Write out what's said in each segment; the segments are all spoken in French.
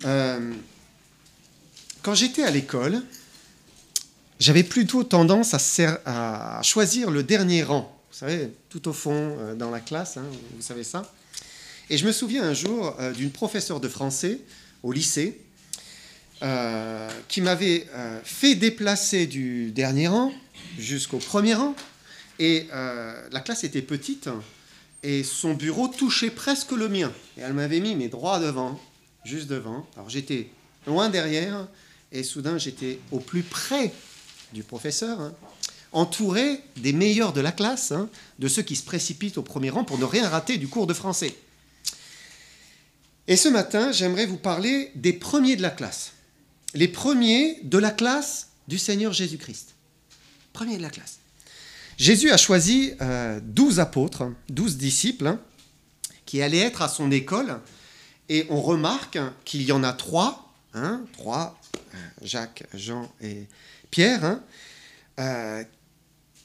Euh, Quand j'étais à l'école, j'avais plutôt tendance à choisir le dernier rang. Vous savez, tout au fond dans la classe, hein, vous savez ça. Et je me souviens un jour d'une professeure de français au lycée qui m'avait fait déplacer du dernier rang jusqu'au premier rang. Et la classe était petite et son bureau touchait presque le mien. Et elle m'avait mis mes droits devant, juste devant. Alors j'étais loin derrière et soudain j'étais au plus près du professeur, hein, entouré des meilleurs de la classe, hein, de ceux qui se précipitent au premier rang pour ne rien rater du cours de français. Et ce matin, j'aimerais vous parler des premiers de la classe. Les premiers de la classe du Seigneur Jésus-Christ. Premiers de la classe. Jésus a choisi 12 apôtres, 12 disciples, hein, qui allaient être à son école. Et on remarque qu'il y en a trois, Jacques, Jean et Pierre, hein,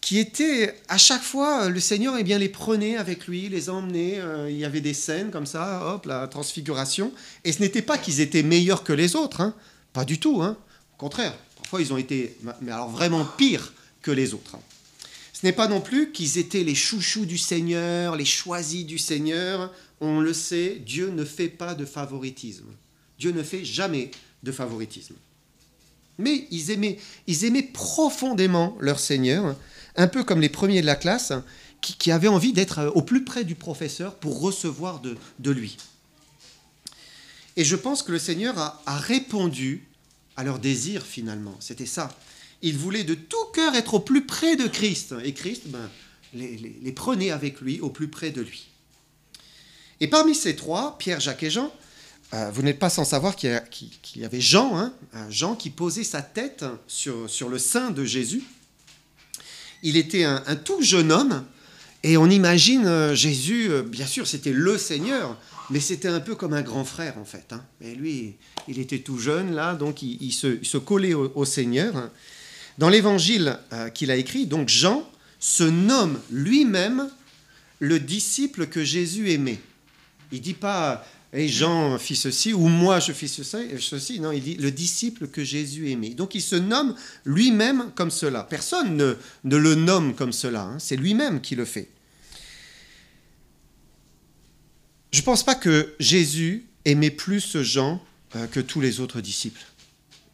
qui étaient, à chaque fois, le Seigneur les prenait avec lui, les emmenait, il y avait des scènes comme ça, hop, la transfiguration. Et ce n'était pas qu'ils étaient meilleurs que les autres, hein, pas du tout, hein, au contraire. Parfois, ils ont été, mais alors vraiment pires que les autres. Hein. Ce n'est pas non plus qu'ils étaient les chouchous du Seigneur, les choisis du Seigneur. On le sait, Dieu ne fait pas de favoritisme. Dieu ne fait jamais de favoritisme. Mais ils aimaient profondément leur Seigneur, un peu comme les premiers de la classe, qui avaient envie d'être au plus près du professeur pour recevoir de lui. Et je pense que le Seigneur a répondu à leur désir finalement. C'était ça. Ils voulaient de tout cœur être au plus près de Christ. Et Christ les prenait avec lui, au plus près de lui. Et parmi ces trois, Pierre, Jacques et Jean, vous n'êtes pas sans savoir qu'il y avait Jean, hein, Jean qui posait sa tête sur le sein de Jésus. Il était un tout jeune homme, et on imagine Jésus, bien sûr c'était le Seigneur, mais c'était un peu comme un grand frère en fait. Hein. Et lui, il était tout jeune là, donc il se collait au Seigneur. Dans l'évangile qu'il a écrit, donc Jean se nomme lui-même le disciple que Jésus aimait. Il ne dit pas « hey, Jean fit ceci » ou « moi je fis ceci ». Non, il dit « le disciple que Jésus aimait ». Donc il se nomme lui-même comme cela. Personne ne le nomme comme cela. Hein. C'est lui-même qui le fait. Je ne pense pas que Jésus aimait plus Jean que tous les autres disciples.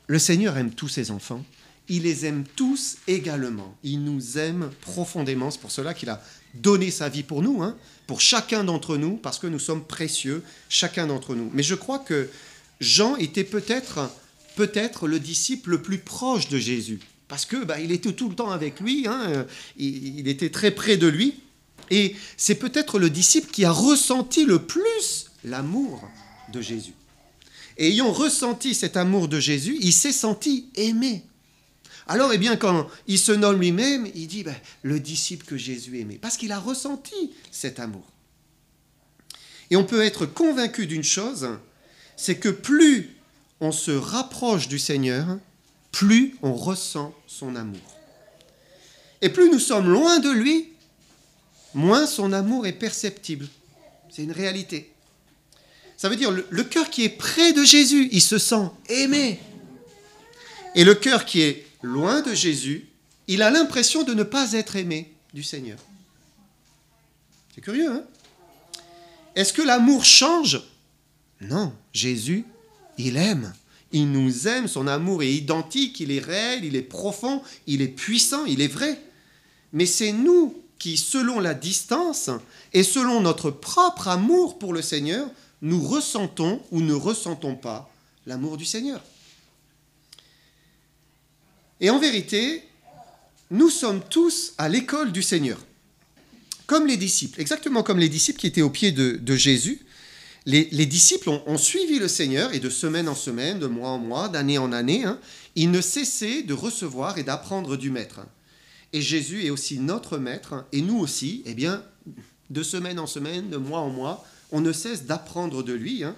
Le Seigneur aime tous ses enfants. Il les aime tous également. Il nous aime profondément. C'est pour cela qu'il a donné sa vie pour nous, hein, pour chacun d'entre nous, parce que nous sommes précieux, chacun d'entre nous. Mais je crois que Jean était peut-être le disciple le plus proche de Jésus, parce que il était tout le temps avec lui, hein, il était très près de lui, et c'est peut-être le disciple qui a ressenti le plus l'amour de Jésus. Et ayant ressenti cet amour de Jésus, il s'est senti aimé. Alors, eh bien, quand il se nomme lui-même, il dit le disciple que Jésus aimait, parce qu'il a ressenti cet amour. Et on peut être convaincu d'une chose, c'est que plus on se rapproche du Seigneur, plus on ressent son amour. Et plus nous sommes loin de lui, moins son amour est perceptible. C'est une réalité. Ça veut dire le cœur qui est près de Jésus, il se sent aimé. Et le cœur qui est loin de Jésus, il a l'impression de ne pas être aimé du Seigneur. C'est curieux, hein? Est-ce que l'amour change? Non, Jésus, il aime. Il nous aime, son amour est identique, il est réel, il est profond, il est puissant, il est vrai. Mais c'est nous qui, selon la distance et selon notre propre amour pour le Seigneur, nous ressentons ou ne ressentons pas l'amour du Seigneur. Et en vérité, nous sommes tous à l'école du Seigneur, comme les disciples, exactement comme les disciples qui étaient au pied de Jésus. Les disciples ont suivi le Seigneur, et de semaine en semaine, de mois en mois, d'année en année, hein, ils ne cessaient de recevoir et d'apprendre du Maître. Et Jésus est aussi notre Maître, et nous aussi, eh bien, de semaine en semaine, de mois en mois, on ne cesse d'apprendre de lui, hein.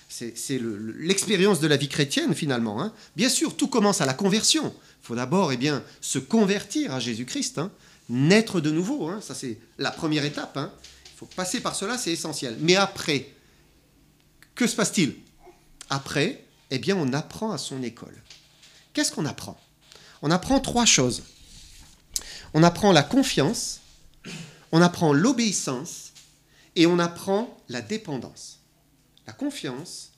C'est l'expérience de la vie chrétienne, finalement. Hein. Bien sûr, tout commence à la conversion. Il faut d'abord se convertir à Jésus-Christ, hein, naître de nouveau. Hein, ça, c'est la première étape. Hein. Il faut passer par cela, c'est essentiel. Mais après, que se passe-t-il? Après, eh bien on apprend à son école. Qu'est-ce qu'on apprend? On apprend 3 choses. On apprend la confiance, on apprend l'obéissance et on apprend la dépendance. La confiance,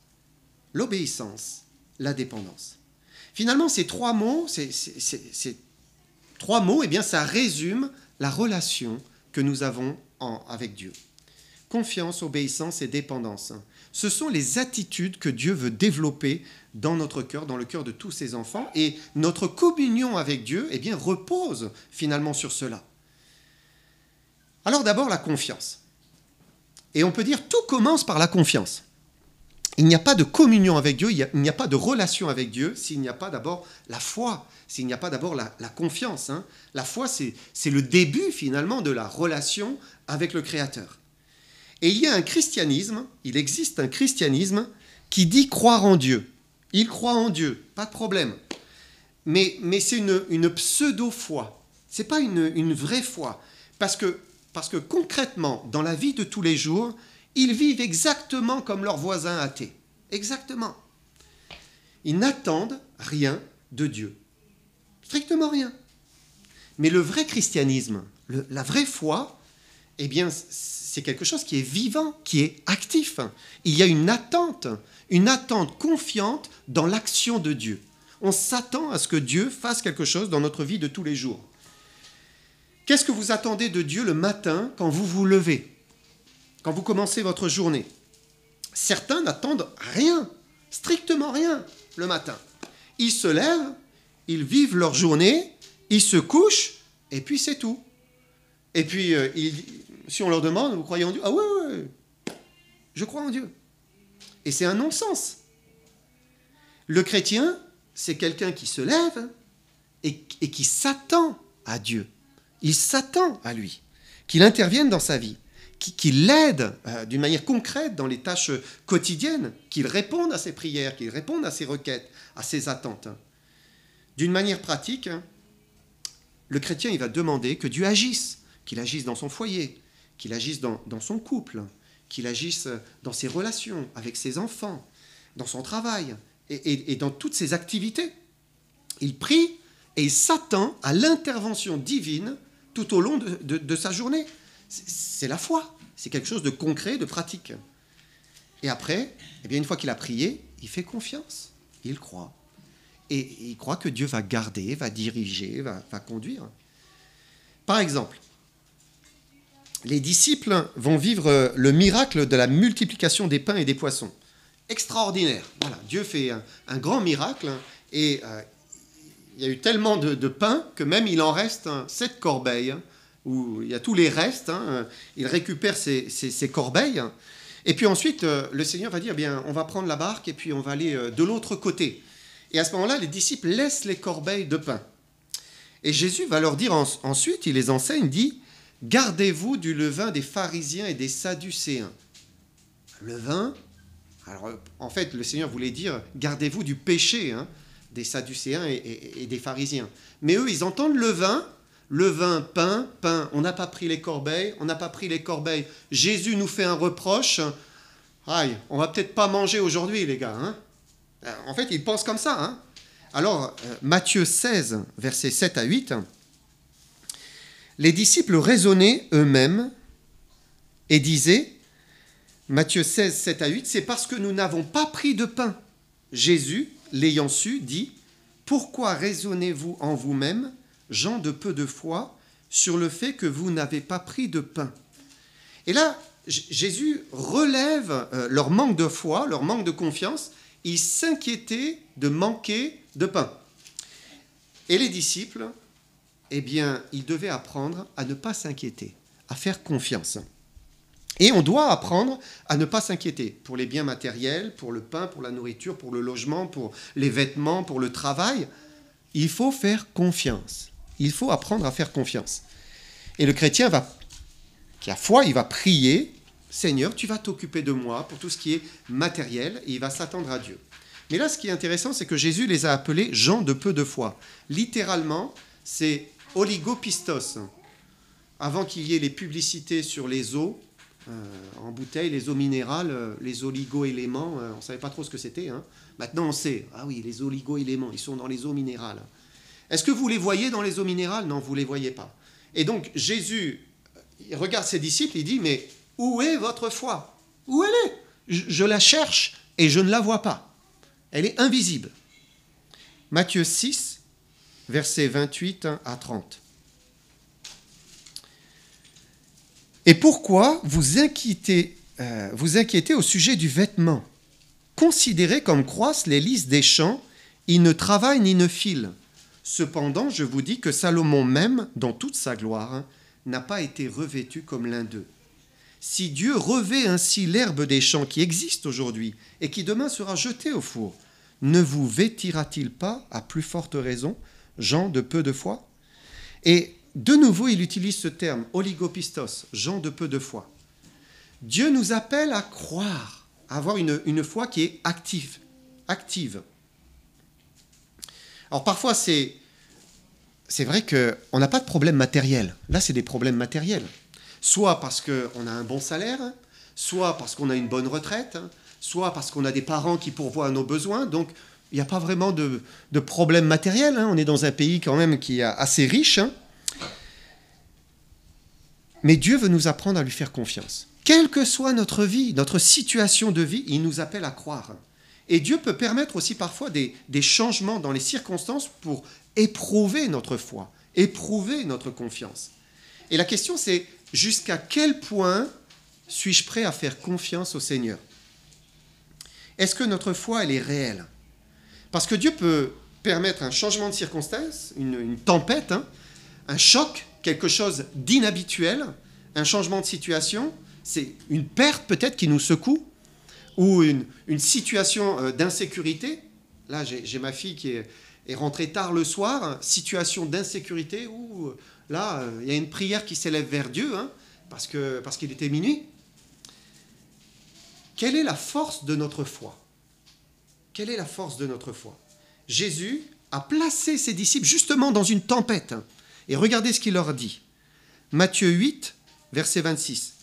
l'obéissance, la dépendance. Finalement, ces 3 mots, eh bien, ça résume la relation que nous avons avec Dieu. Confiance, obéissance et dépendance. Ce sont les attitudes que Dieu veut développer dans notre cœur, dans le cœur de tous ses enfants. Et notre communion avec Dieu, eh bien, repose finalement sur cela. Alors d'abord, la confiance. Et on peut dire tout commence par la confiance. Il n'y a pas de communion avec Dieu, il n'y a pas de relation avec Dieu s'il n'y a pas d'abord la foi, s'il n'y a pas d'abord la confiance. La foi, c'est le début finalement de la relation avec le Créateur. Et il y a un christianisme, il existe un christianisme qui dit croire en Dieu. Il croit en Dieu, pas de problème. Mais c'est une pseudo-foi, ce n'est pas une vraie foi. Parce que concrètement, dans la vie de tous les jours, ils vivent exactement comme leurs voisins athées. Exactement. Ils n'attendent rien de Dieu. Strictement rien. Mais le vrai christianisme, la vraie foi, eh bien, c'est quelque chose qui est vivant, qui est actif. Il y a une attente confiante dans l'action de Dieu. On s'attend à ce que Dieu fasse quelque chose dans notre vie de tous les jours. Qu'est-ce que vous attendez de Dieu le matin quand vous vous levez, quand vous commencez votre journée? Certains n'attendent rien, strictement rien, le matin. Ils se lèvent, ils vivent leur journée, ils se couchent, et puis c'est tout. Et puis, si on leur demande, vous croyez en Dieu? Ah ouais, je crois en Dieu. Et c'est un non-sens. Le chrétien, c'est quelqu'un qui se lève et qui s'attend à Dieu. Il s'attend à lui, qu'il intervienne dans sa vie, qu'il l'aide d'une manière concrète dans les tâches quotidiennes, qu'il réponde à ses prières, qu'il réponde à ses requêtes, à ses attentes. D'une manière pratique, le chrétien, il va demander que Dieu agisse, qu'il agisse dans son foyer, qu'il agisse dans son couple, qu'il agisse dans ses relations avec ses enfants, dans son travail et dans toutes ses activités. Il prie et il s'attend à l'intervention divine tout au long de sa journée. C'est la foi, c'est quelque chose de concret, de pratique. Et après, eh bien, une fois qu'il a prié, il fait confiance, il croit. Et il croit que Dieu va garder, va diriger, va conduire. Par exemple, les disciples vont vivre le miracle de la multiplication des pains et des poissons. Extraordinaire. Voilà, Dieu fait un grand miracle et il y a eu tellement de pain que même il en reste 7 corbeilles où il y a tous les restes. Il récupère ces corbeilles. Et puis ensuite, le Seigneur va dire, bien, on va prendre la barque et puis on va aller de l'autre côté. Et à ce moment-là, les disciples laissent les corbeilles de pain. Et Jésus va leur dire ensuite, il les enseigne, dit, « Gardez-vous du levain des pharisiens et des sadducéens. » Levain, alors en fait, le Seigneur voulait dire, « Gardez-vous du péché des sadducéens et des pharisiens. » Mais eux, ils entendent levain, pain, on n'a pas pris les corbeilles, Jésus nous fait un reproche, aïe, on va peut-être pas manger aujourd'hui, les gars. En fait, ils pensent comme ça. Alors, Matthieu 16, versets 7 à 8, les disciples raisonnaient eux-mêmes et disaient, Matthieu 16, 7 à 8, c'est parce que nous n'avons pas pris de pain. Jésus, l'ayant su, dit, pourquoi raisonnez-vous en vous-même, gens de peu de foi, sur le fait que vous n'avez pas pris de pain? Et là, Jésus relève leur manque de foi, leur manque de confiance. Ils s'inquiétaient de manquer de pain. Et les disciples, eh bien, ils devaient apprendre à ne pas s'inquiéter, à faire confiance. Et on doit apprendre à ne pas s'inquiéter pour les biens matériels, pour le pain, pour la nourriture, pour le logement, pour les vêtements, pour le travail. Il faut faire confiance. Il faut apprendre à faire confiance. Et le chrétien qui a foi, il va prier, Seigneur, tu vas t'occuper de moi pour tout ce qui est matériel, et il va s'attendre à Dieu. Mais là, ce qui est intéressant, c'est que Jésus les a appelés gens de peu de foi. Littéralement, c'est oligopistos. Avant qu'il y ait les publicités sur les eaux, en bouteille, les eaux minérales, les oligo-éléments, on ne savait pas trop ce que c'était. Hein. Maintenant, on sait. Ah oui, les oligo-éléments, ils sont dans les eaux minérales. Est-ce que vous les voyez dans les eaux minérales? Non, vous ne les voyez pas. Et donc, Jésus, il regarde ses disciples, il dit, mais où est votre foi? Où elle est? Je la cherche et je ne la vois pas. Elle est invisible. Matthieu 6, versets 28 à 30. Et pourquoi vous inquiétez au sujet du vêtement? Considérez comme croissent les lys des champs, ils ne travaillent ni ne filent. Cependant, je vous dis que Salomon même, dans toute sa gloire, n'a pas été revêtu comme l'un d'eux. Si Dieu revêt ainsi l'herbe des champs qui existe aujourd'hui et qui demain sera jetée au four, ne vous vêtira-t-il pas à plus forte raison, gens de peu de foi? Et de nouveau, il utilise ce terme, oligopistos, gens de peu de foi. Dieu nous appelle à croire, à avoir une foi qui est active. Alors parfois, c'est vrai qu'on n'a pas de problème matériel. Là, c'est des problèmes matériels. Soit parce qu'on a un bon salaire, soit parce qu'on a une bonne retraite, soit parce qu'on a des parents qui pourvoient à nos besoins. Donc, il n'y a pas vraiment de problème matériel. On est dans un pays quand même qui est assez riche. Mais Dieu veut nous apprendre à lui faire confiance. Quelle que soit notre vie, notre situation de vie, il nous appelle à croire. Et Dieu peut permettre aussi parfois des changements dans les circonstances pour éprouver notre foi, éprouver notre confiance. Et la question c'est, jusqu'à quel point suis-je prêt à faire confiance au Seigneur? Est-ce que notre foi, elle est réelle? Parce que Dieu peut permettre un changement de circonstance, une tempête, un choc, quelque chose d'inhabituel, un changement de situation, c'est une perte peut-être qui nous secoue, ou une situation d'insécurité. Là, j'ai ma fille qui est rentrée tard le soir, situation d'insécurité, où là, il y a une prière qui s'élève vers Dieu, parce qu'il était minuit. Quelle est la force de notre foi? Quelle est la force de notre foi? Jésus a placé ses disciples justement dans une tempête. Et regardez ce qu'il leur dit. Matthieu 8, verset 26.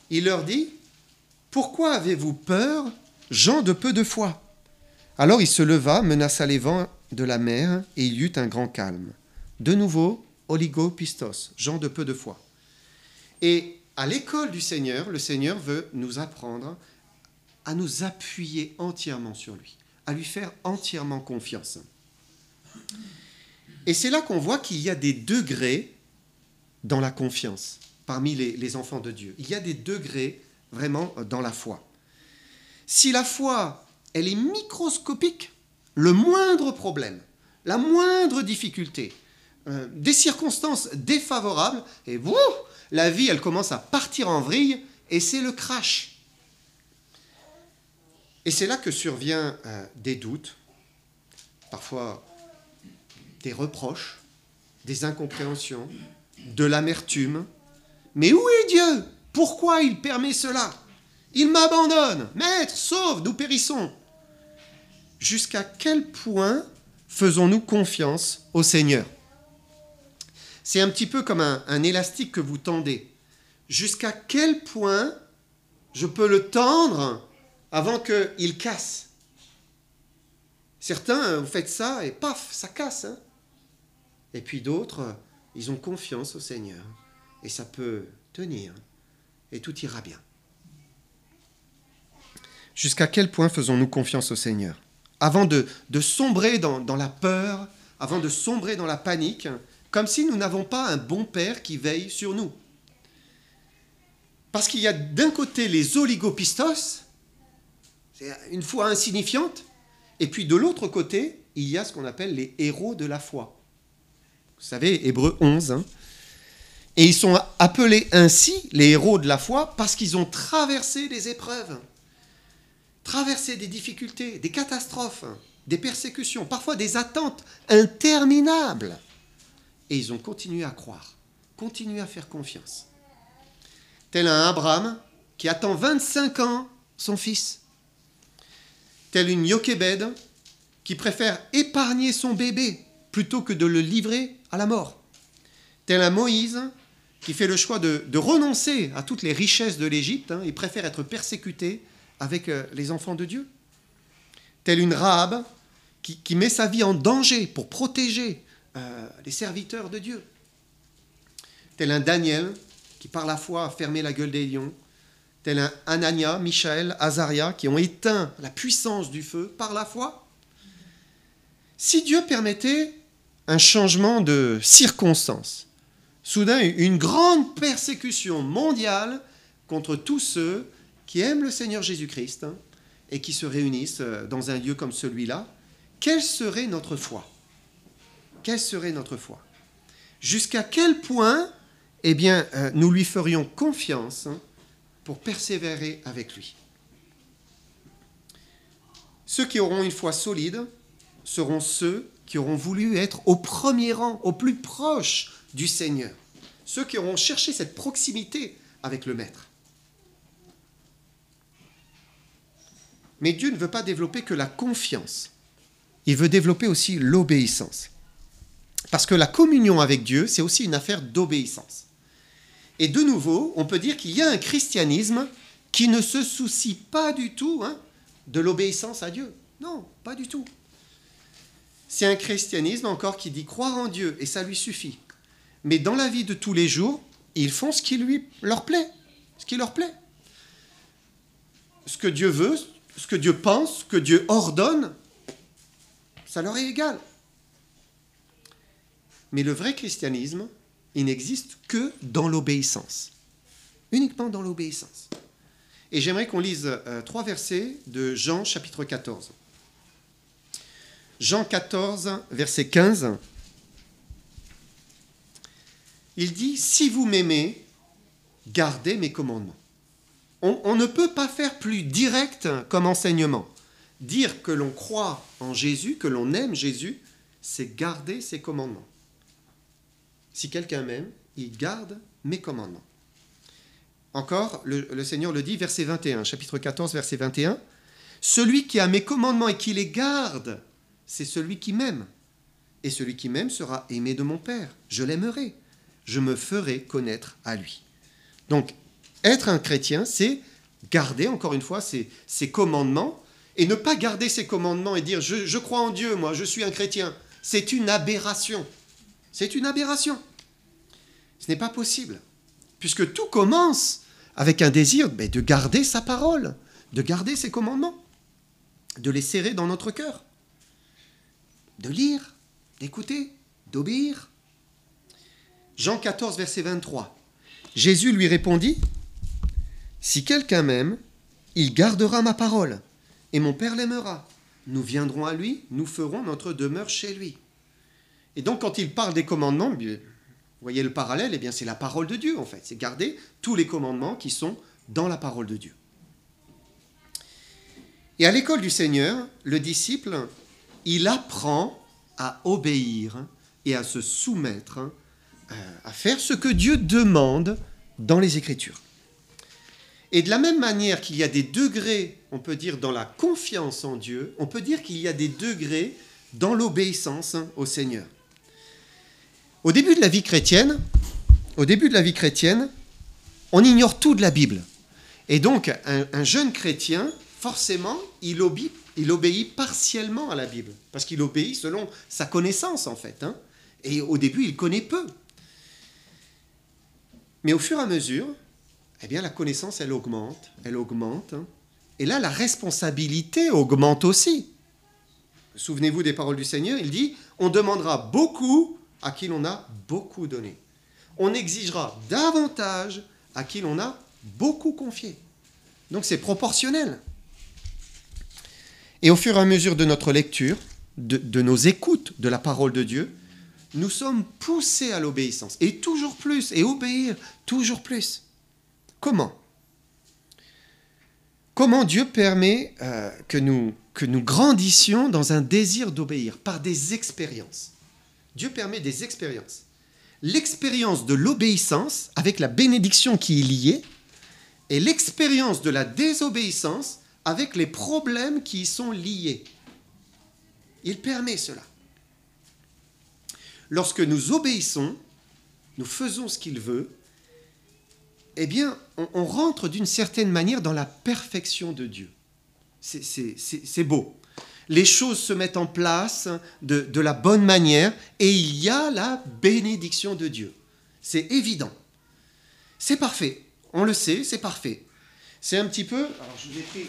Il leur dit, « Pourquoi avez-vous peur, gens de peu de foi ?» Alors il se leva, menaça les vents de la mer, et il y eut un grand calme. De nouveau, oligopistos, gens de peu de foi. Et à l'école du Seigneur, le Seigneur veut nous apprendre à nous appuyer entièrement sur lui, à lui faire entièrement confiance. Et c'est là qu'on voit qu'il y a des degrés dans la confiance parmi les enfants de Dieu. Il y a des degrés vraiment dans la foi. Si la foi, elle est microscopique, le moindre problème, la moindre difficulté, des circonstances défavorables, et la vie, elle commence à partir en vrille, et c'est le crash. Et c'est là que survient des doutes, parfois des reproches, des incompréhensions, de l'amertume. Mais où est Dieu? Pourquoi il permet cela? Il m'abandonne. Maître, sauve, nous périssons. Jusqu'à quel point faisons-nous confiance au Seigneur? C'est un petit peu comme un élastique que vous tendez. Jusqu'à quel point je peux le tendre avant qu'il casse? Certains, vous faites ça et paf, ça casse. Et puis d'autres, ils ont confiance au Seigneur. Et ça peut tenir. Et tout ira bien. Jusqu'à quel point faisons-nous confiance au Seigneur? Avant de sombrer dans la peur, avant de sombrer dans la panique, comme si nous n'avons pas un bon Père qui veille sur nous. Parce qu'il y a d'un côté les oligopistos, c'est une foi insignifiante, et puis de l'autre côté, il y a ce qu'on appelle les héros de la foi. Vous savez, Hébreux 11, Et ils sont appelés ainsi, les héros de la foi, parce qu'ils ont traversé des épreuves, traversé des difficultés, des catastrophes, des persécutions, parfois des attentes interminables. Et ils ont continué à croire, continué à faire confiance. Tel un Abraham qui attend 25 ans son fils. Tel une Jochebed qui préfère épargner son bébé plutôt que de le livrer à la mort. Tel un Moïse qui fait le choix de renoncer à toutes les richesses de l'Égypte, il préfère être persécuté avec les enfants de Dieu. Telle une Rahab qui met sa vie en danger pour protéger les serviteurs de Dieu. Tel un Daniel qui par la foi a fermé la gueule des lions. Tel un Anania, Michaël, Azaria qui ont éteint la puissance du feu par la foi. Si Dieu permettait un changement de circonstances, soudain une grande persécution mondiale contre tous ceux qui aiment le Seigneur Jésus-Christ et qui se réunissent dans un lieu comme celui-là, quelle serait notre foi? Quelle serait notre foi? Jusqu'à quel point nous lui ferions confiance pour persévérer avec lui? Ceux qui auront une foi solide seront ceux qui auront voulu être au premier rang, au plus proche du Seigneur. Ceux qui auront cherché cette proximité avec le Maître. Mais Dieu ne veut pas développer que la confiance. Il veut développer aussi l'obéissance. Parce que la communion avec Dieu, c'est aussi une affaire d'obéissance. Et de nouveau, on peut dire qu'il y a un christianisme qui ne se soucie pas du tout de l'obéissance à Dieu. Non, pas du tout. C'est un christianisme encore qui dit croire en Dieu, et ça lui suffit. Mais dans la vie de tous les jours, ils font ce qui leur plaît. Ce qui leur plaît. Ce que Dieu veut, ce que Dieu pense, ce que Dieu ordonne, ça leur est égal. Mais le vrai christianisme, il n'existe que dans l'obéissance. Uniquement dans l'obéissance. Et j'aimerais qu'on lise 3 versets de Jean chapitre 14. Jean 14, verset 15. Il dit « Si vous m'aimez, gardez mes commandements. » On ne peut pas faire plus direct comme enseignement. Dire que l'on croit en Jésus, que l'on aime Jésus, c'est garder ses commandements. Si quelqu'un m'aime, il garde mes commandements. Encore, le Seigneur le dit, verset 21, chapitre 14, verset 21. « Celui qui a mes commandements et qui les garde, c'est celui qui m'aime. Et celui qui m'aime sera aimé de mon Père. Je l'aimerai. Je me ferai connaître à lui. » Donc, être un chrétien, c'est garder, encore une fois, ses commandements, et ne pas garder ses commandements et dire « je crois en Dieu, moi, je suis un chrétien ». C'est une aberration. C'est une aberration. Ce n'est pas possible, puisque tout commence avec un désir de garder sa parole, de garder ses commandements, de les serrer dans notre cœur, de lire, d'écouter, d'obéir. Jean 14, verset 23. Jésus lui répondit, « Si quelqu'un m'aime, il gardera ma parole, et mon Père l'aimera. Nous viendrons à lui, nous ferons notre demeure chez lui. » Et donc, quand il parle des commandements, vous voyez le parallèle, c'est la parole de Dieu, en fait. C'est garder tous les commandements qui sont dans la parole de Dieu. Et à l'école du Seigneur, le disciple, il apprend à obéir et à se soumettre, à faire ce que Dieu demande dans les Écritures. Et de la même manière qu'il y a des degrés, on peut dire, dans la confiance en Dieu, on peut dire qu'il y a des degrés dans l'obéissance au Seigneur. Au début de la vie chrétienne, on ignore tout de la Bible. Et donc, un jeune chrétien, forcément, il obéit partiellement à la Bible. Parce qu'il obéit selon sa connaissance, en fait. Et au début, il connaît peu. Mais au fur et à mesure, la connaissance, elle augmente. Et là, la responsabilité augmente aussi. Souvenez-vous des paroles du Seigneur, il dit « On demandera beaucoup à qui l'on a beaucoup donné. On exigera davantage à qui l'on a beaucoup confié. » Donc c'est proportionnel. Et au fur et à mesure de notre lecture, de nos écoutes de la parole de Dieu, nous sommes poussés à l'obéissance. Et toujours plus, et obéir toujours plus. Comment ? Comment Dieu permet que nous grandissions dans un désir d'obéir par des expériences. Dieu permet des expériences. L'expérience de l'obéissance, avec la bénédiction qui est liée, et l'expérience de la désobéissance, avec les problèmes qui y sont liés. Il permet cela. Lorsque nous obéissons, nous faisons ce qu'il veut, eh bien, on rentre d'une certaine manière dans la perfection de Dieu. C'est beau. Les choses se mettent en place de la bonne manière et il y a la bénédiction de Dieu. C'est évident. C'est parfait. On le sait, c'est parfait. C'est un petit peu... Alors, je vous ai pris...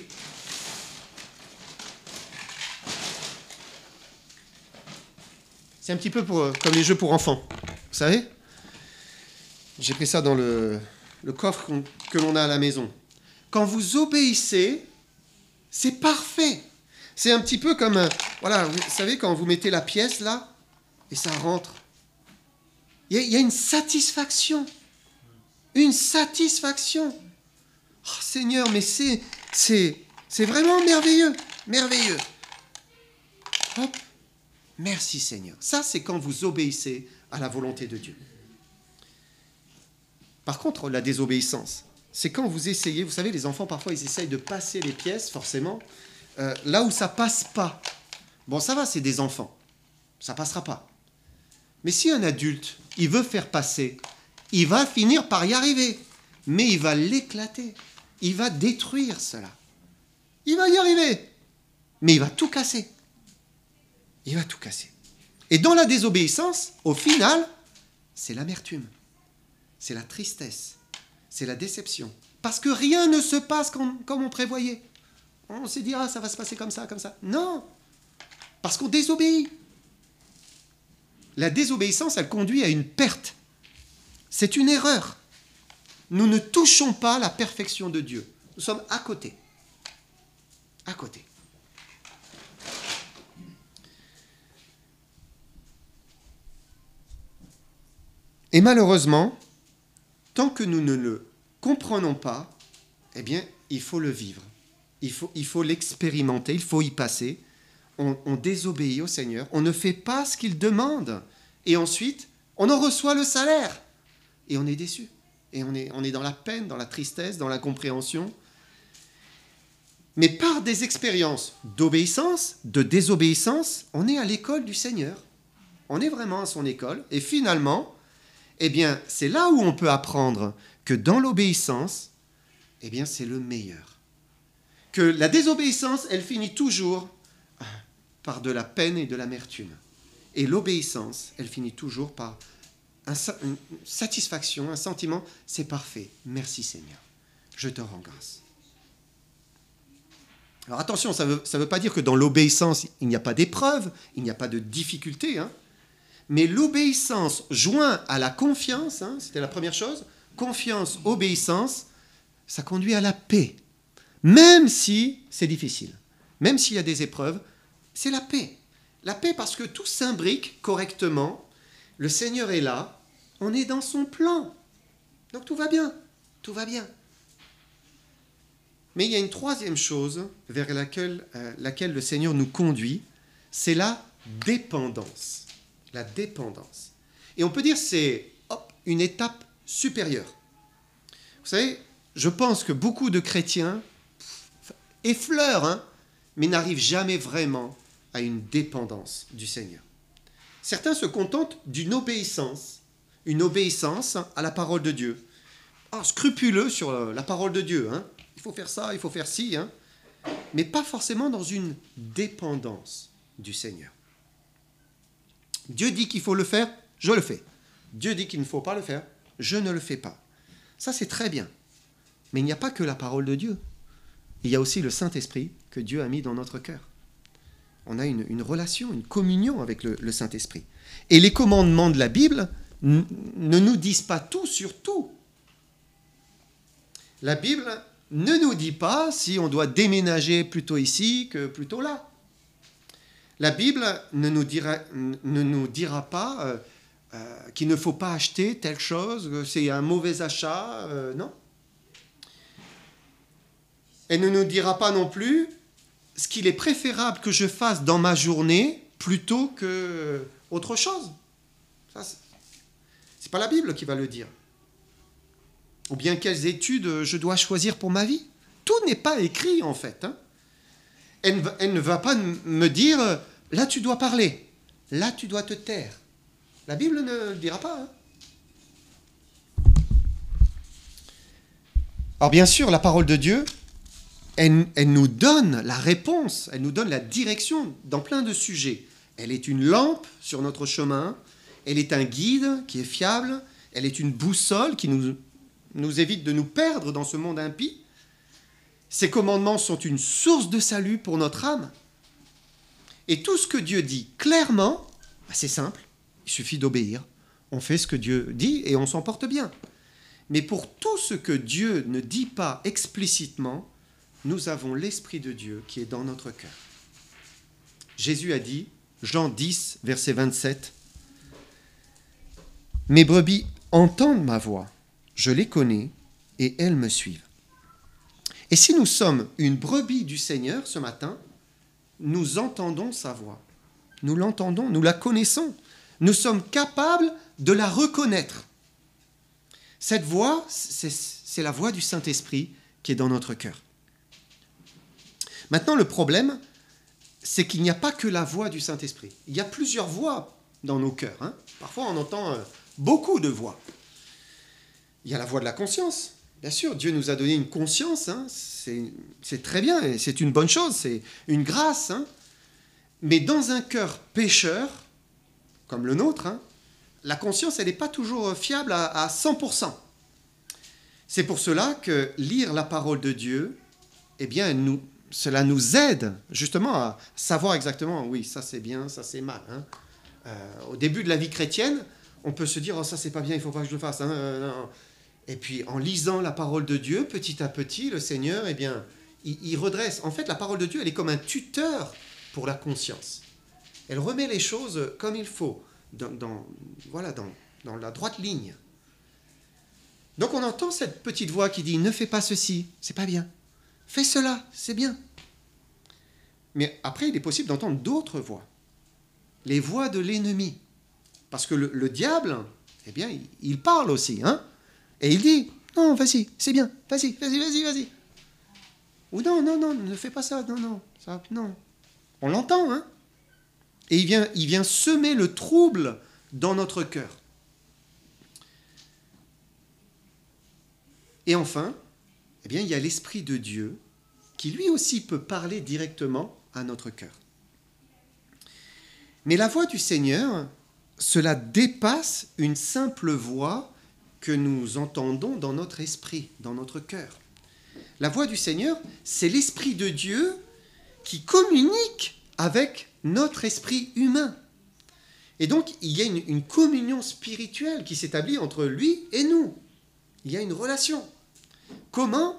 C'est un petit peu comme les jeux pour enfants. Vous savez ? J'ai pris ça dans le coffre que l'on a à la maison. Quand vous obéissez, c'est parfait. C'est un petit peu comme... voilà, vous savez, quand vous mettez la pièce là, et ça rentre. Il y a une satisfaction. Une satisfaction. Oh Seigneur, mais c'est vraiment merveilleux. Merveilleux. Hop. Merci Seigneur. Ça, c'est quand vous obéissez à la volonté de Dieu. Par contre, la désobéissance, c'est quand vous essayez, vous savez, les enfants, parfois, ils essayent de passer les pièces, forcément, là où ça passe pas. Bon, ça va, c'est des enfants. Ça passera pas. Mais si un adulte, il veut faire passer, il va finir par y arriver. Mais il va l'éclater. Il va détruire cela. Il va y arriver. Mais il va tout casser. Il va tout casser. Et dans la désobéissance, au final, c'est l'amertume. C'est la tristesse. C'est la déception. Parce que rien ne se passe comme on prévoyait. On s'est dit, ça va se passer comme ça, comme ça. Non. Parce qu'on désobéit. La désobéissance, elle conduit à une perte. C'est une erreur. Nous ne touchons pas la perfection de Dieu. Nous sommes à côté. À côté. Et malheureusement, tant que nous ne le comprenons pas, eh bien, il faut le vivre. Il faut l'expérimenter, il faut y passer. On désobéit au Seigneur, on ne fait pas ce qu'il demande. Et ensuite, on en reçoit le salaire. Et on est déçu. Et on est dans la peine, dans la tristesse, dans l'incompréhension. Mais par des expériences d'obéissance, de désobéissance, on est à l'école du Seigneur. On est vraiment à son école. Et finalement, eh bien, c'est là où on peut apprendre que dans l'obéissance, eh bien, c'est le meilleur. Que la désobéissance, elle finit toujours par de la peine et de l'amertume. Et l'obéissance, elle finit toujours par une satisfaction, un sentiment, c'est parfait, merci Seigneur, je te rends grâce. Alors attention, ça veut pas dire que dans l'obéissance, il n'y a pas d'épreuve, il n'y a pas de difficulté, hein. Mais l'obéissance joint à la confiance, hein, c'était la première chose, confiance, obéissance, ça conduit à la paix. Même si c'est difficile, même s'il y a des épreuves, c'est la paix. La paix parce que tout s'imbrique correctement, le Seigneur est là, on est dans son plan. Donc tout va bien, tout va bien. Mais il y a une troisième chose vers laquelle le Seigneur nous conduit, c'est la dépendance. La dépendance. Et on peut dire que c'est une étape supérieure. Vous savez, je pense que beaucoup de chrétiens effleurent, mais n'arrivent jamais vraiment à une dépendance du Seigneur. Certains se contentent d'une obéissance, une obéissance à la parole de Dieu. Scrupuleux sur la parole de Dieu. Il faut faire ça, il faut faire ci, mais pas forcément dans une dépendance du Seigneur. Dieu dit qu'il faut le faire, je le fais. Dieu dit qu'il ne faut pas le faire, je ne le fais pas. Ça, c'est très bien. Mais il n'y a pas que la parole de Dieu. Il y a aussi le Saint-Esprit que Dieu a mis dans notre cœur. On a une relation, une communion avec le Saint-Esprit. Et les commandements de la Bible ne nous disent pas tout sur tout. La Bible ne nous dit pas si on doit déménager plutôt ici que plutôt là. La Bible ne nous dira pas qu'il ne faut pas acheter telle chose, que c'est un mauvais achat, non. Elle ne nous dira pas non plus ce qu'il est préférable que je fasse dans ma journée plutôt qu'autre chose. Ça, c'est pas la Bible qui va le dire. Ou bien quelles études je dois choisir pour ma vie. Tout n'est pas écrit en fait. Elle ne va pas me dire, là tu dois parler, là tu dois te taire. La Bible ne le dira pas. Alors bien sûr, la parole de Dieu, elle nous donne la réponse, elle nous donne la direction dans plein de sujets. Elle est une lampe sur notre chemin, elle est un guide qui est fiable, elle est une boussole qui nous évite de nous perdre dans ce monde impie. Ces commandements sont une source de salut pour notre âme. Et tout ce que Dieu dit clairement, c'est simple, il suffit d'obéir. On fait ce que Dieu dit et on s'en porte bien. Mais pour tout ce que Dieu ne dit pas explicitement, nous avons l'Esprit de Dieu qui est dans notre cœur. Jésus a dit, Jean 10, verset 27, « Mes brebis entendent ma voix, je les connais et elles me suivent. » Et si nous sommes une brebis du Seigneur ce matin, nous entendons sa voix. Nous l'entendons, nous la connaissons. Nous sommes capables de la reconnaître. Cette voix, c'est la voix du Saint-Esprit qui est dans notre cœur. Maintenant, le problème, c'est qu'il n'y a pas que la voix du Saint-Esprit. Il y a plusieurs voix dans nos cœurs. Hein. Parfois, on entend beaucoup de voix. Il y a la voix de la conscience. Bien sûr, Dieu nous a donné une conscience. Hein. C'est très bien, et c'est une bonne chose, c'est une grâce. Hein. Mais dans un cœur pécheur, comme le nôtre, hein, la conscience, elle n'est pas toujours fiable à 100%. C'est pour cela que lire la parole de Dieu, eh bien, cela nous aide justement à savoir exactement, oui, ça c'est bien, ça c'est mal. Hein. Au début de la vie chrétienne, on peut se dire, oh, ça c'est pas bien, il ne faut pas que je le fasse. Hein, non. Et puis en lisant la parole de Dieu, petit à petit, le Seigneur, eh bien, il redresse. En fait, la parole de Dieu, elle est comme un tuteur pour la conscience. Elle remet les choses comme il faut, dans la droite ligne. Donc on entend cette petite voix qui dit « Ne fais pas ceci, c'est pas bien. Fais cela, c'est bien. » Mais après, il est possible d'entendre d'autres voix. Les voix de l'ennemi. Parce que le diable, eh bien, il parle aussi, hein. Et il dit « Non, vas-y, c'est bien, vas-y. » Ou « Non, ne fais pas ça, non. » On l'entend, hein. Et il vient semer le trouble dans notre cœur. Et enfin, eh bien, il y a l'Esprit de Dieu qui lui aussi peut parler directement à notre cœur. Mais la voix du Seigneur, cela dépasse une simple voix que nous entendons dans notre esprit, dans notre cœur. La voix du Seigneur, c'est l'Esprit de Dieu qui communique avec notre esprit humain. Et donc, il y a une communion spirituelle qui s'établit entre lui et nous. Il y a une relation. Comment ?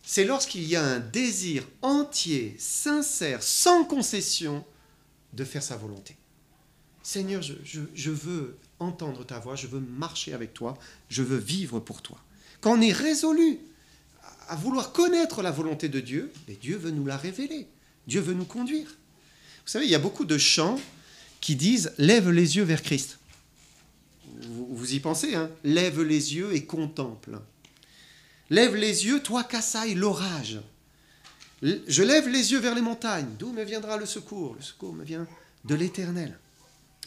C'est lorsqu'il y a un désir entier, sincère, sans concession, de faire sa volonté. Seigneur, je veux entendre ta voix, je veux marcher avec toi, je veux vivre pour toi. Quand on est résolu à vouloir connaître la volonté de Dieu, mais Dieu veut nous la révéler, Dieu veut nous conduire. Vous savez, il y a beaucoup de chants qui disent « Lève les yeux vers Christ ». Vous y pensez, hein ? Lève les yeux et contemple. Lève les yeux, toi qu'assaille l'orage. Je lève les yeux vers les montagnes. D'où me viendra le secours ? Le secours me vient de l'Éternel.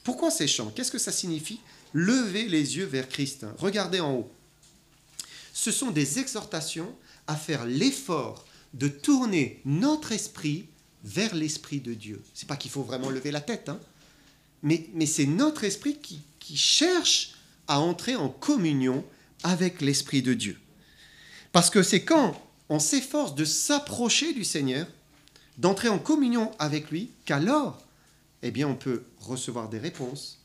Pourquoi ces chants ? Qu'est-ce que ça signifie ? Lever les yeux vers Christ. Regardez en haut. Ce sont des exhortations à faire l'effort de tourner notre esprit vers l'Esprit de Dieu. Ce n'est pas qu'il faut vraiment lever la tête, hein, mais c'est notre esprit qui cherche à entrer en communion avec l'Esprit de Dieu. Parce que c'est quand on s'efforce de s'approcher du Seigneur, d'entrer en communion avec lui, qu'alors, eh bien, on peut recevoir des réponses,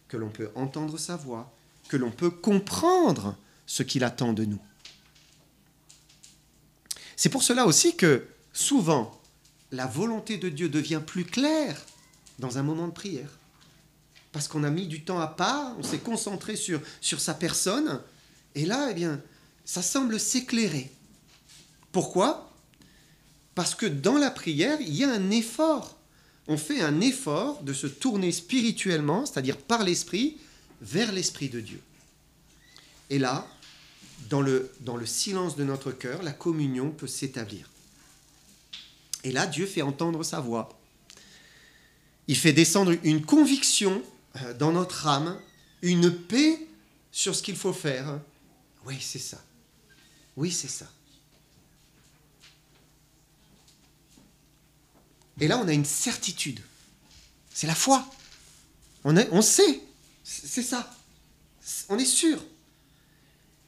que l'on peut entendre sa voix, que l'on peut comprendre ce qu'il attend de nous. C'est pour cela aussi que, souvent, la volonté de Dieu devient plus claire dans un moment de prière. Parce qu'on a mis du temps à part, on s'est concentré sur sa personne, et là, eh bien, ça semble s'éclairer. Pourquoi ? Parce que dans la prière, il y a un effort. On fait un effort de se tourner spirituellement, c'est-à-dire par l'Esprit, vers l'Esprit de Dieu. Et là, dans le silence de notre cœur, la communion peut s'établir. Et là, Dieu fait entendre sa voix. Il fait descendre une conviction dans notre âme, une paix sur ce qu'il faut faire. Oui, c'est ça. Oui, c'est ça. Et là, on a une certitude. C'est la foi. On sait. C'est ça. On est sûr.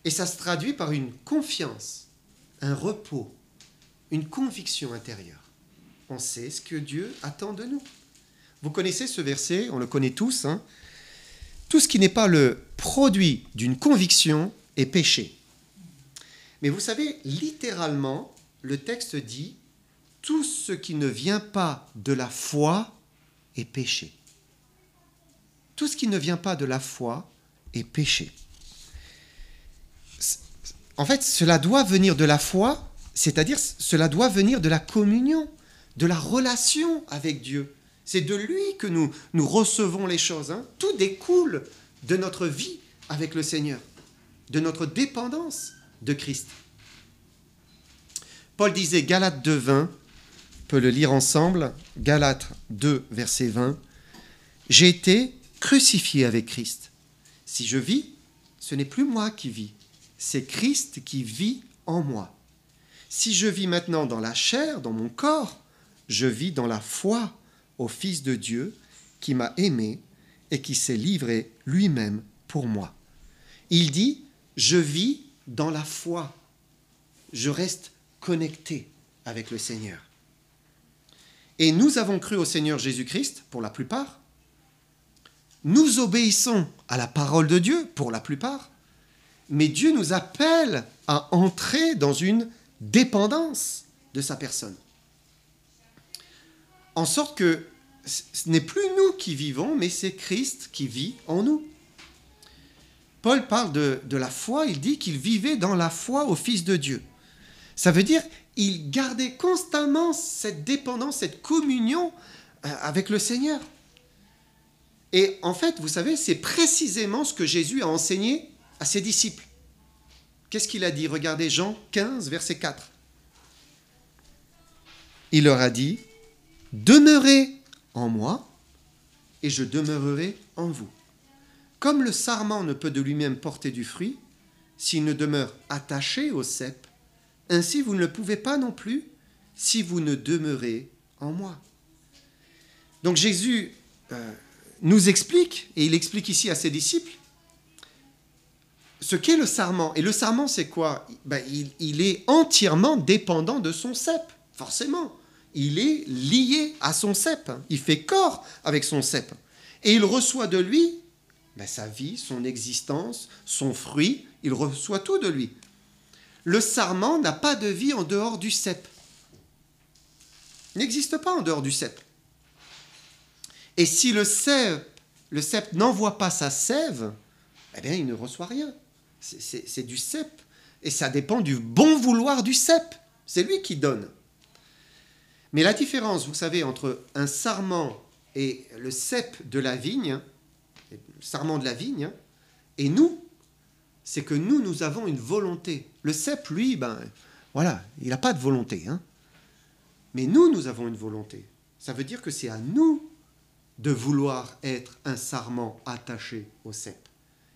Et ça se traduit par une confiance, un repos, une conviction intérieure. On sait ce que Dieu attend de nous. Vous connaissez ce verset, on le connaît tous. Hein. Tout ce qui n'est pas le produit d'une conviction est péché. Mais vous savez, littéralement, le texte dit « Tout ce qui ne vient pas de la foi est péché ». Tout ce qui ne vient pas de la foi est péché. En fait, cela doit venir de la foi, c'est-à-dire cela doit venir de la communion, de la relation avec Dieu. C'est de lui que nous recevons les choses. Hein. Tout découle de notre vie avec le Seigneur, de notre dépendance de Christ. Paul disait, Galates 2, 20, on peut le lire ensemble, Galates 2, verset 20, « J'ai été crucifié avec Christ. Si je vis, ce n'est plus moi qui vis, c'est Christ qui vit en moi. Si je vis maintenant dans la chair, dans mon corps, je vis dans la foi au Fils de Dieu qui m'a aimé et qui s'est livré lui-même pour moi. » Il dit, je vis dans la foi. Je reste connecté avec le Seigneur. Et nous avons cru au Seigneur Jésus-Christ, pour la plupart. Nous obéissons à la parole de Dieu, pour la plupart. Mais Dieu nous appelle à entrer dans une dépendance de sa personne. En sorte que ce n'est plus nous qui vivons, mais c'est Christ qui vit en nous. Paul parle de la foi, il dit qu'il vivait dans la foi au Fils de Dieu. Ça veut dire qu'il gardait constamment cette dépendance, cette communion avec le Seigneur. Et en fait, vous savez, c'est précisément ce que Jésus a enseigné à ses disciples. Qu'est-ce qu'il a dit? Regardez Jean 15, verset 4. Il leur a dit, « Demeurez en moi, et je demeurerai en vous. Comme le sarment ne peut de lui-même porter du fruit, s'il ne demeure attaché au cep, ainsi vous ne le pouvez pas non plus, si vous ne demeurez en moi. » Donc Jésus nous explique, et il explique ici à ses disciples, ce qu'est le sarment. Et le sarment, c'est quoi? Il est entièrement dépendant de son cep, forcément. Il est lié à son cep. Il fait corps avec son cep. Et il reçoit de lui sa vie, son existence, son fruit. Il reçoit tout de lui. Le sarment n'a pas de vie en dehors du cep. Il n'existe pas en dehors du cep. Et si le cep n'envoie pas sa sève, eh bien, il ne reçoit rien. C'est du cep. Et ça dépend du bon vouloir du cep. C'est lui qui donne. Mais la différence, vous savez, entre un sarment et le cep de la vigne, le sarment de la vigne, et nous, c'est que nous avons une volonté. Le cep, lui, voilà, il n'a pas de volonté. Hein. Mais nous avons une volonté. Ça veut dire que c'est à nous de vouloir être un sarment attaché au cep.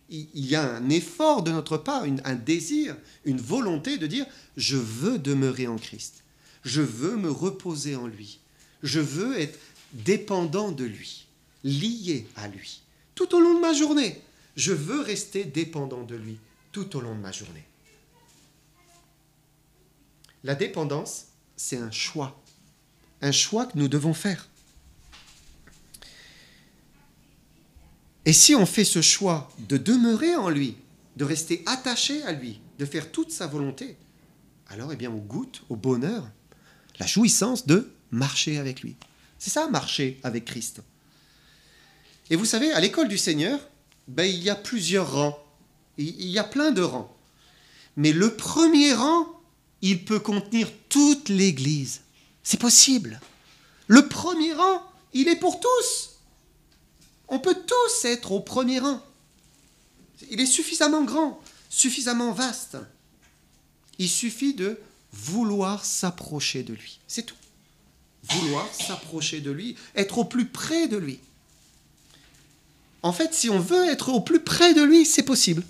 Il y a un effort de notre part, un désir, une volonté de dire « je veux demeurer en Christ, je veux me reposer en lui, je veux être dépendant de lui, lié à lui. Tout au long de ma journée, je veux rester dépendant de lui tout au long de ma journée. » La dépendance, c'est un choix que nous devons faire. Et si on fait ce choix de demeurer en lui, de rester attaché à lui, de faire toute sa volonté, alors on goûte au bonheur, la jouissance de marcher avec lui. C'est ça, marcher avec Christ. Et vous savez, à l'école du Seigneur, il y a plusieurs rangs. Il y a plein de rangs. Mais le premier rang, il peut contenir toute l'Église. C'est possible. Le premier rang, il est pour tous. On peut tous être au premier rang. Il est suffisamment grand, suffisamment vaste. Il suffit de vouloir s'approcher de lui. C'est tout. Vouloir s'approcher de lui, être au plus près de lui. En fait, si on veut être au plus près de lui, c'est possible.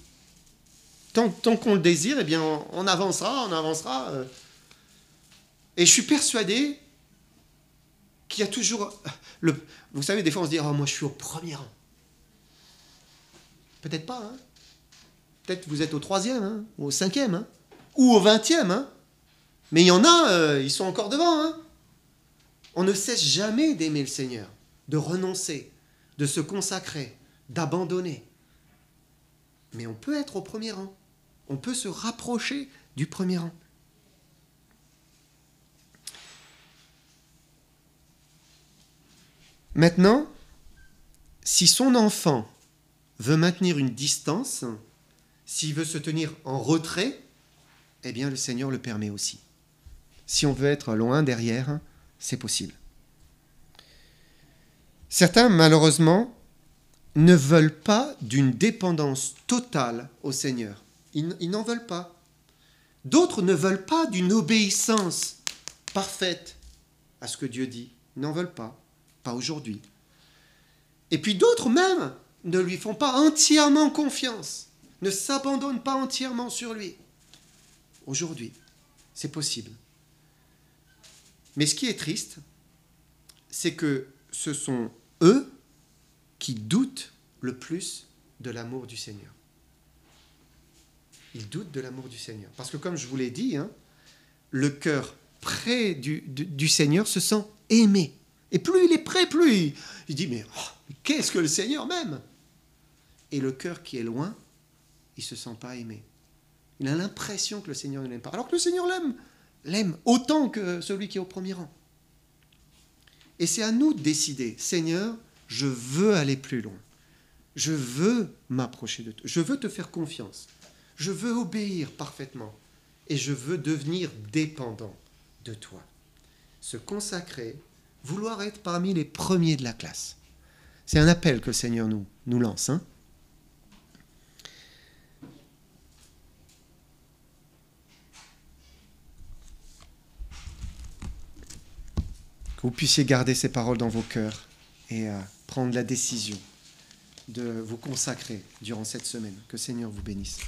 Tant qu'on le désire, eh bien, on avancera, on avancera. Et je suis persuadé qu'il y a toujours... Vous savez, des fois, on se dit, oh, moi, je suis au premier rang. Peut-être pas, hein. Peut-être vous êtes au 3e, hein, ou au 5e, hein, ou au 20e. Hein. Mais il y en a, ils sont encore devant. Hein. On ne cesse jamais d'aimer le Seigneur, de renoncer, de se consacrer, d'abandonner. Mais on peut être au premier rang. On peut se rapprocher du premier rang. Maintenant, si son enfant veut maintenir une distance, s'il veut se tenir en retrait, eh bien le Seigneur le permet aussi. Si on veut être loin derrière, c'est possible. Certains, malheureusement, ne veulent pas d'une dépendance totale au Seigneur. Ils n'en veulent pas. D'autres ne veulent pas d'une obéissance parfaite à ce que Dieu dit. Ils n'en veulent pas. Pas aujourd'hui. Et puis d'autres même ne lui font pas entièrement confiance, ne s'abandonnent pas entièrement sur lui. Aujourd'hui, c'est possible. Mais ce qui est triste, c'est que ce sont eux qui doutent le plus de l'amour du Seigneur. Ils doutent de l'amour du Seigneur. Parce que comme je vous l'ai dit, hein, le cœur près du Seigneur se sent aimé. Et plus il est près, plus il dit, mais qu'est-ce que le Seigneur m'aime? Et le cœur qui est loin, il ne se sent pas aimé. Il a l'impression que le Seigneur ne l'aime pas. Alors que le Seigneur l'aime autant que celui qui est au premier rang. Et c'est à nous de décider, Seigneur, je veux aller plus loin. Je veux m'approcher de toi. Je veux te faire confiance. Je veux obéir parfaitement. Et je veux devenir dépendant de toi. Se consacrer, vouloir être parmi les premiers de la classe. C'est un appel que le Seigneur nous lance. Hein. Que vous puissiez garder ces paroles dans vos cœurs et prendre la décision de vous consacrer durant cette semaine. Que le Seigneur vous bénisse.